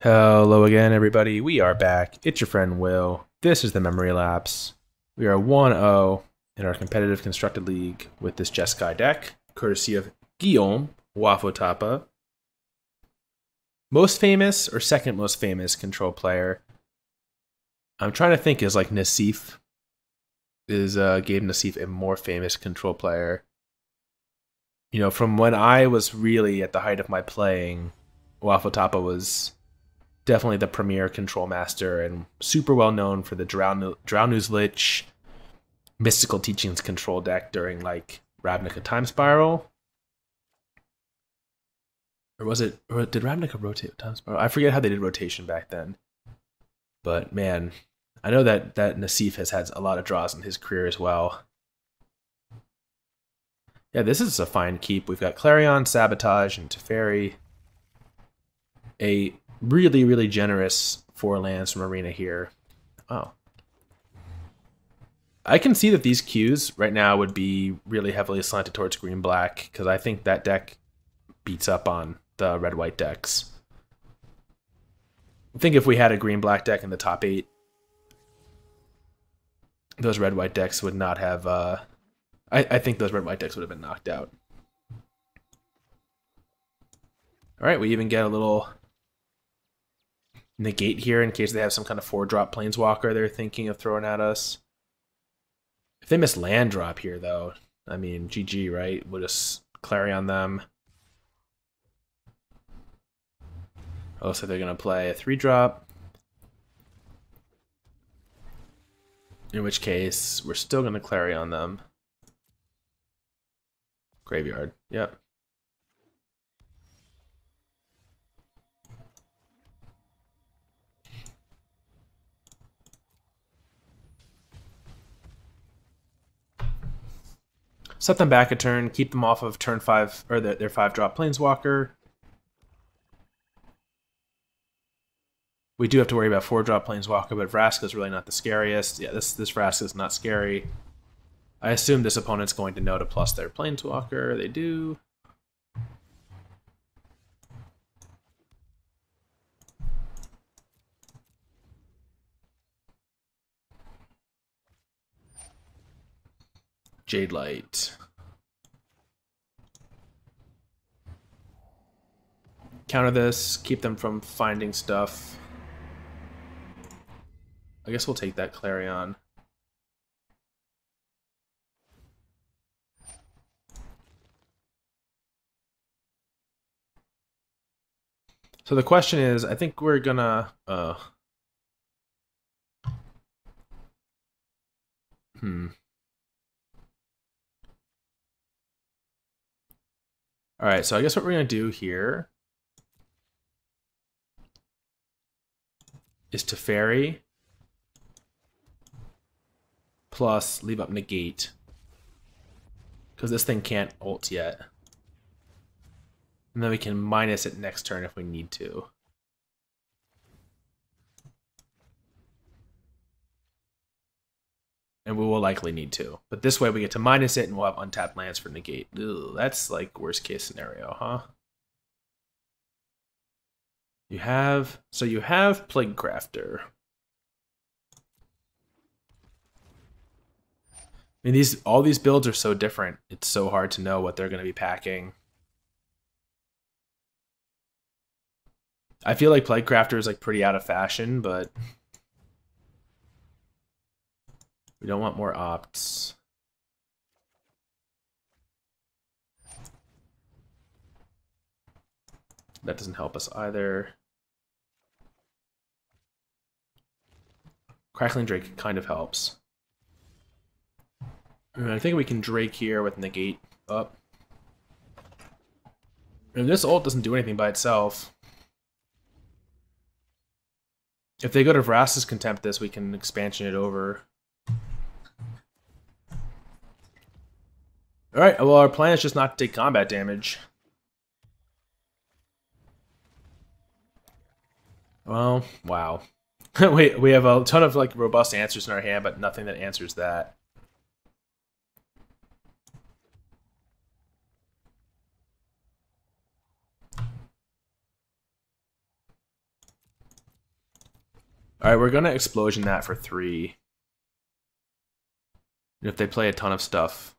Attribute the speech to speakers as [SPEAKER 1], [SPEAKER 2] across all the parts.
[SPEAKER 1] Hello again, everybody. We are back. It's your friend Will. This is the Memory Lapse. We are 1-0 in our competitive constructed league with this Jeskai deck, courtesy of Guillaume, wafo-tapa. Most famous or second most famous control player? I'm trying to think. Is like Nassif. Is Gabe Nassif a more famous control player? You know, from when I was really at the height of my playing, wafo-tapa was definitely the premier control master and super well known for the Drownew's Lich Mystical Teachings control deck during like Ravnica Time Spiral. Or was it, or did Ravnica rotate Time Spiral? I forget how they did rotation back then. But man, I know that Nassif has had a lot of draws in his career as well. Yeah, this is a fine keep. We've got Clarion, Sabotage, and Teferi. A really, really generous 4 lands from Arena here. Oh. I can see that these queues right now would be really heavily slanted towards green-black, because I think that deck beats up on the red-white decks. I think if we had a green-black deck in the top 8, those red-white decks would not have... I think those red-white decks would have been knocked out. Alright, we even get a little Negate here in case they have some kind of 4-drop Planeswalker they're thinking of throwing at us. If they miss land drop here, though, I mean, GG, right? We'll just Clarion them. Oh, looks like they're going to play a 3-drop. In which case, we're still going to Clarion them. Graveyard, yep. Set them back a turn, keep them off of turn 5, or their 5-drop Planeswalker. We do have to worry about 4-drop Planeswalker, but Vraska's really not the scariest. Yeah, this Vraska's not scary. I assume this opponent's going to know to plus their Planeswalker. They do. Jade Light. Counter this, keep them from finding stuff. I guess we'll take that Clarion. So the question is, I think we're gonna Alright, so I guess what we're gonna do here is Teferi plus leave up Negate. Because this thing can't ult yet. And then we can minus it next turn if we need to. And we will likely need to. But this way we get to minus it and we'll have untapped lands for Negate. Ugh, that's like worst case scenario, huh? You have Plague Crafter. I mean, all these builds are so different. It's so hard to know what they're going to be packing. I feel like Plague Crafter is like pretty out of fashion, but we don't want more opts. That doesn't help us either. Crackling Drake kind of helps. I think we can Drake here with Negate up. And this ult doesn't do anything by itself. If they go to Vraska's Contempt this, we can expansion it over. Alright, well our plan is just not to take combat damage. Well, wow. we have a ton of like robust answers in our hand, but nothing that answers that. Alright, we're gonna explosion that for 3. And if they play a ton of stuff.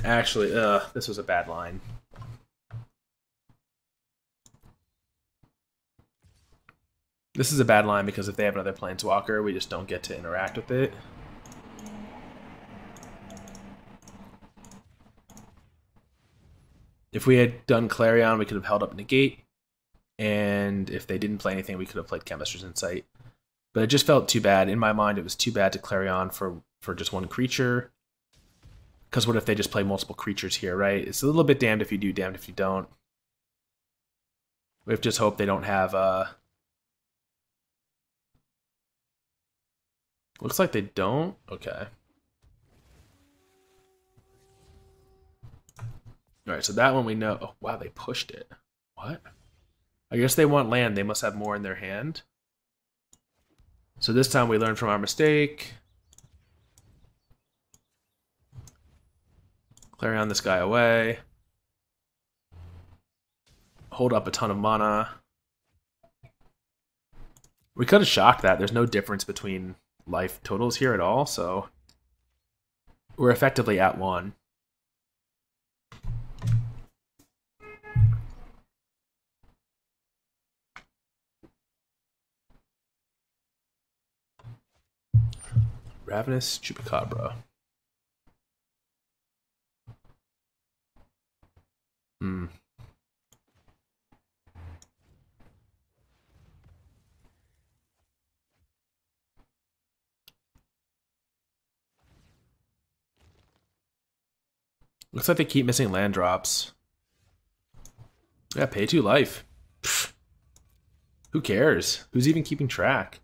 [SPEAKER 1] Actually, this was a bad line. This is a bad line because if they have another Planeswalker, we just don't get to interact with it. If we had done Clarion, we could have held up Negate. And if they didn't play anything, we could have played Chemister's Insight. But it just felt too bad. In my mind, it was too bad to Clarion for just one creature. Because what if they just play multiple creatures here, right? It's a little bit damned if you do, damned if you don't. We have to just hope they don't have... Looks like they don't. Okay. Alright, so that one we know. Oh, wow, they pushed it. What? I guess they want land. They must have more in their hand. So this time we learn from our mistake. Clarion this guy away. Hold up a ton of mana. We could have shocked that. There's no difference between life totals here at all, so we're effectively at 1. Ravenous Chupacabra. Looks like they keep missing land drops. Yeah, pay 2 life. Pfft. Who cares? Who's even keeping track?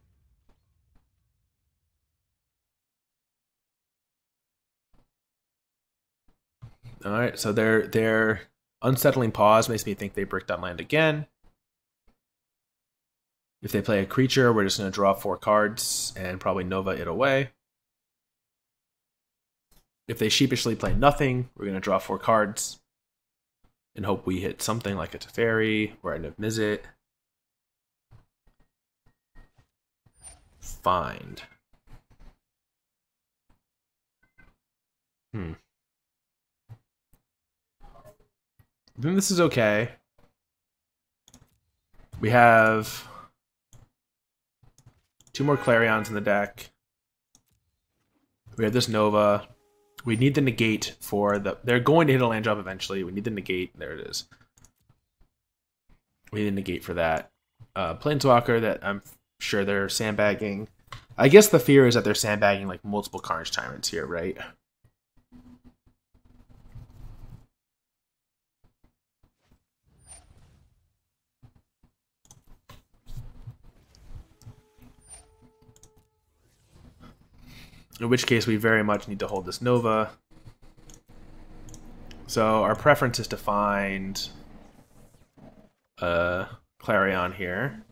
[SPEAKER 1] Alright, so their unsettling pause makes me think they bricked on land again. If they play a creature, we're just going to draw 4 cards and probably Nova it away. If they sheepishly play nothing, we're going to draw 4 cards and hope we hit something like a Teferi or a Niv-Mizzet. Find. I think this is okay. We have 2 more Clarions in the deck. We have this Nova. We need the Negate for the... They're going to hit a land drop eventually. We need the Negate. There it is. We need a Negate for that. Planeswalker that I'm sure they're sandbagging. I guess the fear is that they're sandbagging like multiple Carnage Tyrants here, right? In which case, we very much need to hold this Nova. So our preference is to find Clarion here.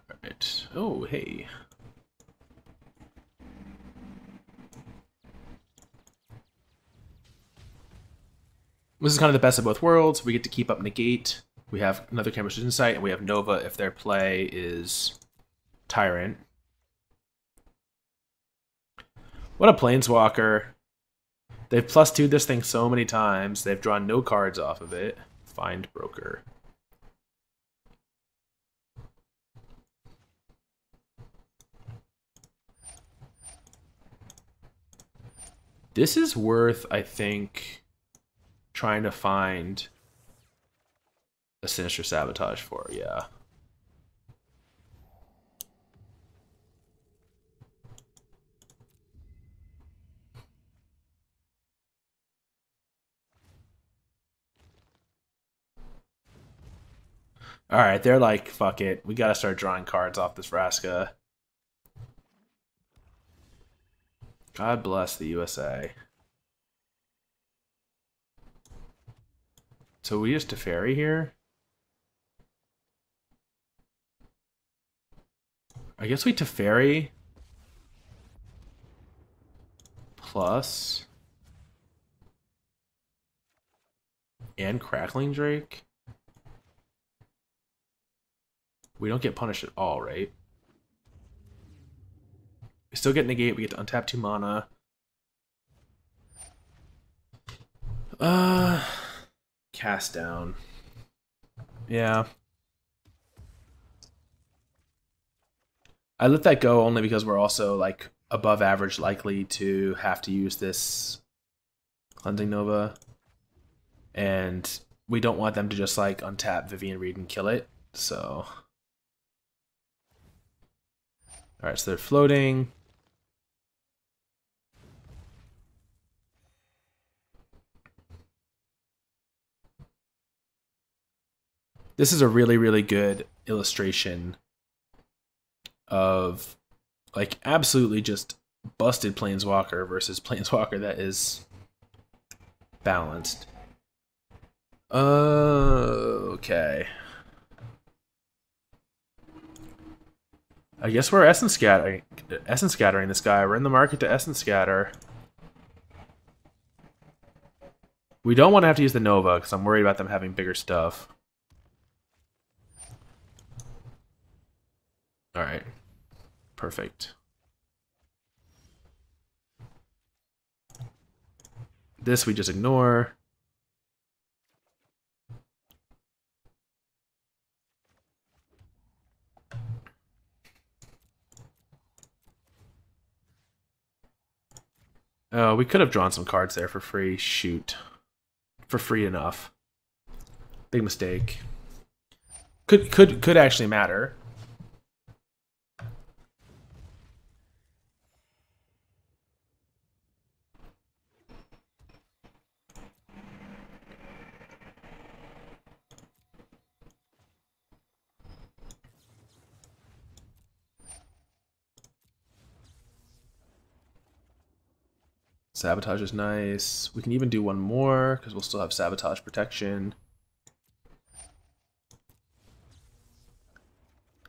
[SPEAKER 1] All right. Oh, hey. This is kind of the best of both worlds. We get to keep up Negate. We have another Chemister's Insight, and we have Nova if their play is Tyrant. What a Planeswalker. They've +2'd this thing so many times. They've drawn no cards off of it. Find Broker. This is worth, I think, trying to find a Sinister Sabotage for, yeah. Alright, they're like, fuck it. We gotta start drawing cards off this Vraska. God bless the USA. So we just Teferi here? I guess we Teferi plus and Crackling Drake. We don't get punished at all, right? We still get Negate. We get to untap 2 mana. Cast down. Yeah. I let that go only because we're also like above average likely to have to use this Cleansing Nova. And we don't want them to just like untap Vivian Reed and kill it. So alright, so they're floating. This is a really, really good illustration of like absolutely just busted Planeswalker versus Planeswalker that is balanced. Okay. I guess we're essence scattering this guy. We're in the market to essence scatter. We don't want to have to use the Nova because I'm worried about them having bigger stuff. Alright. Perfect. This we just ignore. Oh, we could have drawn some cards there for free. Shoot. For free enough. Big mistake. Could actually matter. Sabotage is nice. We can even do one more because we'll still have sabotage protection.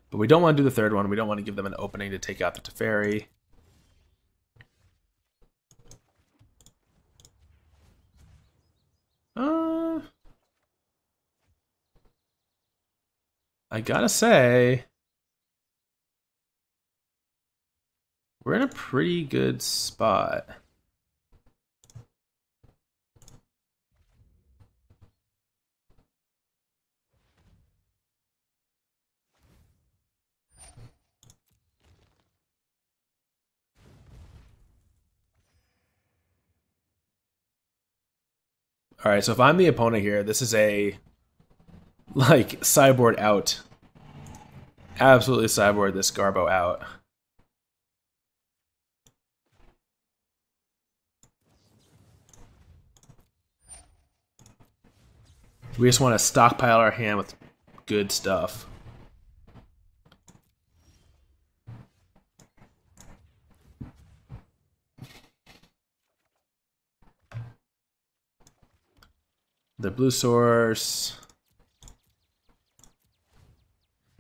[SPEAKER 1] But we don't want to do the third one. We don't want to give them an opening to take out the Teferi. I gotta say, we're in a pretty good spot. All right, so if I'm the opponent here, this is a like sideboard out. Absolutely sideboard this Garbo out. We just want to stockpile our hand with good stuff. The blue source.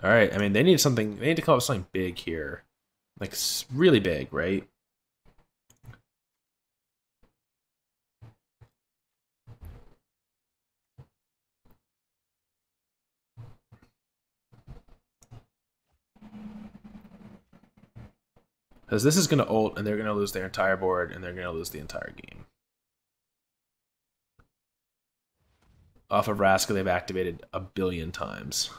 [SPEAKER 1] All right, I mean, they need something. They need to come up with something big here. Like, really big, right? Because this is going to ult, and they're going to lose their entire board, and they're going to lose the entire game. Off of Raska, they've activated a billion times.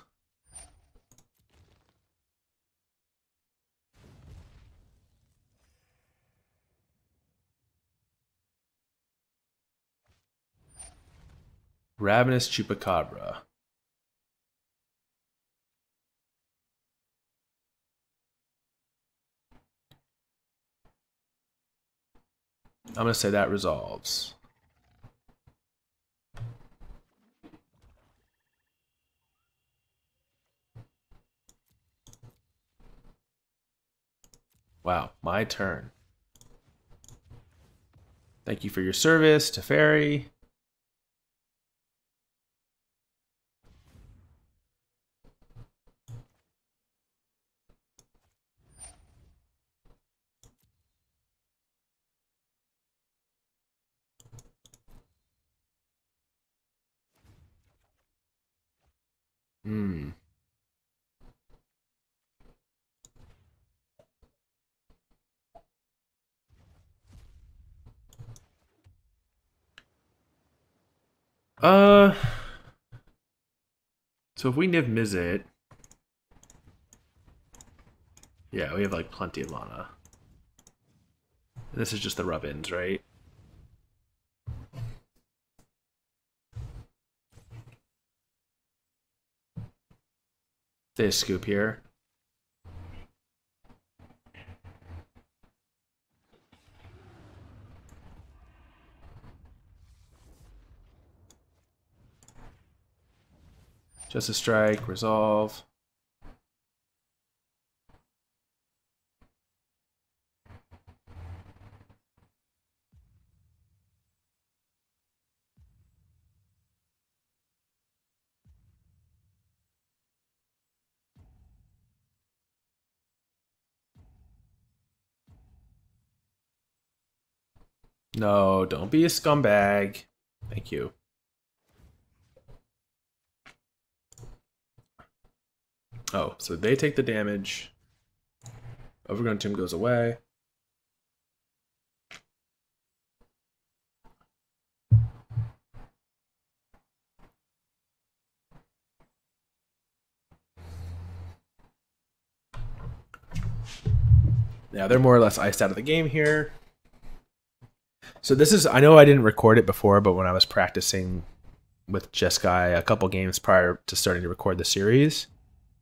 [SPEAKER 1] Ravenous Chupacabra. I'm going to say that resolves. Wow, my turn. Thank you for your service, Teferi. Hmm. So if we Niv-Mizzet, yeah, we have like plenty of mana. This is just the rub-ins, right? They scoop here. Just a strike, resolve. No, don't be a scumbag. Thank you. Oh, so they take the damage. Overgrown Tomb goes away. Yeah, they're more or less iced out of the game here. So this is, I know I didn't record it before, but when I was practicing with Jeskai a couple games prior to starting to record the series,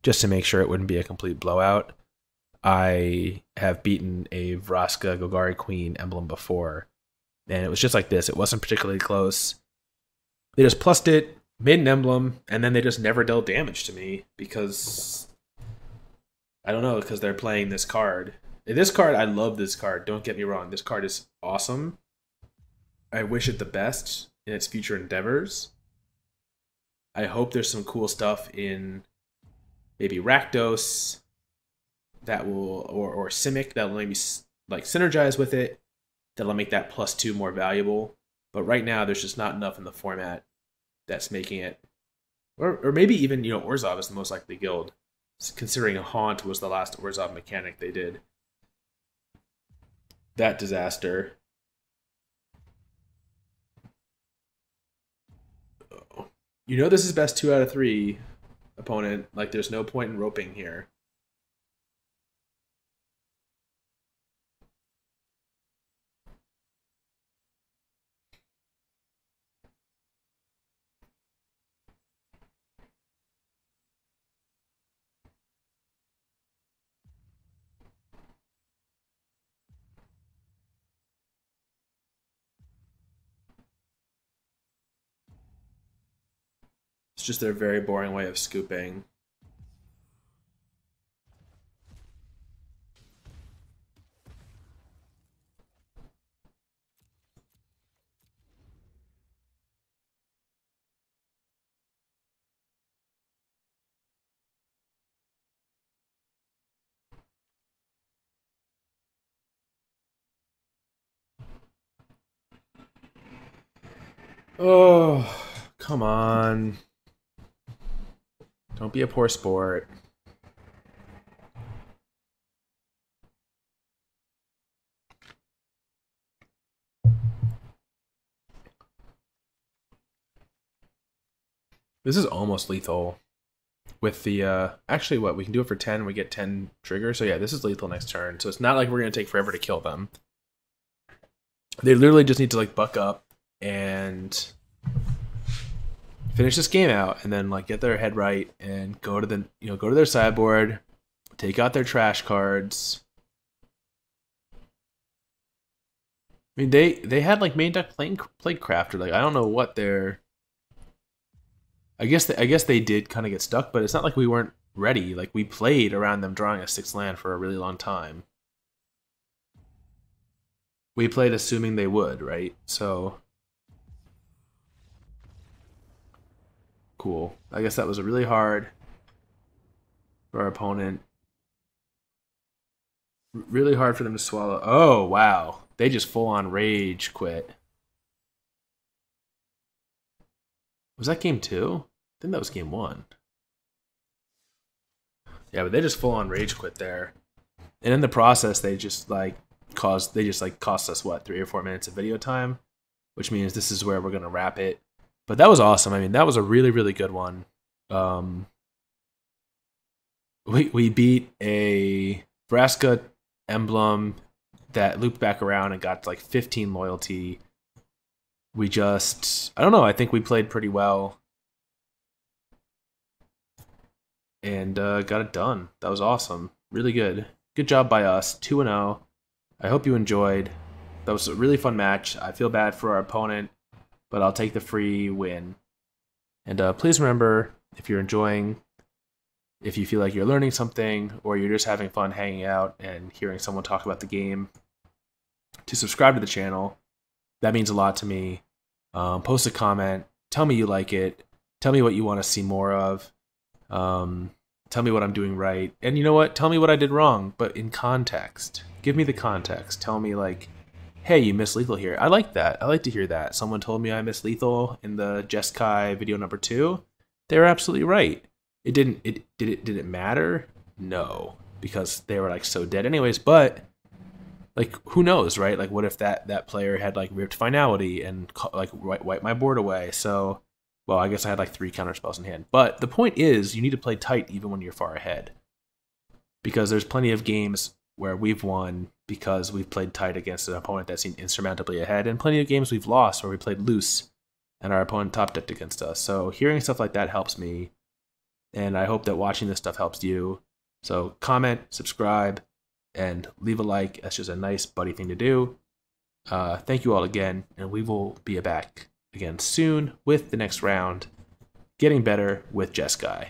[SPEAKER 1] just to make sure it wouldn't be a complete blowout, I have beaten a Vraska Golgari Queen emblem before, and it was just like this. It wasn't particularly close. They just plussed it, made an emblem, and then they just never dealt damage to me because, I don't know, because they're playing this card. And this card, I love this card. Don't get me wrong. This card is awesome. I wish it the best in its future endeavors. I hope there's some cool stuff in maybe Rakdos that will, or Simic that will maybe like synergize with it, that'll make that +2 more valuable. But right now, there's just not enough in the format that's making it, or maybe even, you know, Orzhov is the most likely guild, considering Haunt was the last Orzhov mechanic they did. That disaster. You know this is best 2 out of 3, opponent. Like, there's no point in roping here. It's just their very boring way of scooping. Oh, come on. Don't be a poor sport. This is almost lethal. With the, actually what, we can do it for 10, we get 10 triggers. So yeah, this is lethal next turn. So it's not like we're going to take forever to kill them. They literally just need to like buck up and finish this game out, and then like get their head right and go to the, you know, go to their sideboard, take out their trash cards. I mean, they had like main deck Plaguecrafter. Like, I don't know what they're. I guess they did kind of get stuck, but it's not like we weren't ready. Like, we played around them drawing a 6th land for a really long time. We played assuming they would, right? So cool. I guess that was really hard for our opponent. Really hard for them to swallow. Oh, wow. They just full on rage quit. Was that game 2? I think that was game 1. Yeah, but they just full on rage quit there. And in the process, they just cost us what, 3 or 4 minutes of video time, which means this is where we're gonna wrap it. But that was awesome. I mean, that was a really, really good one. We beat a Vraska emblem that looped back around and got like 15 loyalty. I don't know, I think we played pretty well. And got it done. That was awesome. Really good. Good job by us. 2-0. I hope you enjoyed. That was a really fun match. I feel bad for our opponent, but I'll take the free win. And please remember, if you're enjoying, if you feel like you're learning something, or you're just having fun hanging out and hearing someone talk about the game, to subscribe to the channel. That means a lot to me. Post a comment. Tell me you like it. Tell me what you want to see more of. Tell me what I'm doing right. And you know what? Tell me what I did wrong, but in context. Give me the context. Tell me like, hey, you missed lethal here. I like that. I like to hear that. Someone told me I missed lethal in the Jeskai video number 2. They were absolutely right. Did it matter? No, because they were like so dead anyways, but like, who knows, right? Like, what if that player had like ripped finality and like wiped my board away? So, well, I guess I had like 3 counter spells in hand. But the point is, you need to play tight even when you're far ahead, because there's plenty of games where we've won because we've played tight against an opponent that seemed insurmountably ahead, and plenty of games we've lost where we played loose and our opponent top decked against us. So hearing stuff like that helps me, and I hope that watching this stuff helps you. So comment, subscribe, and leave a like. That's just a nice buddy thing to do. Thank you all again, and we will be back again soon with the next round, getting better with Jeskai.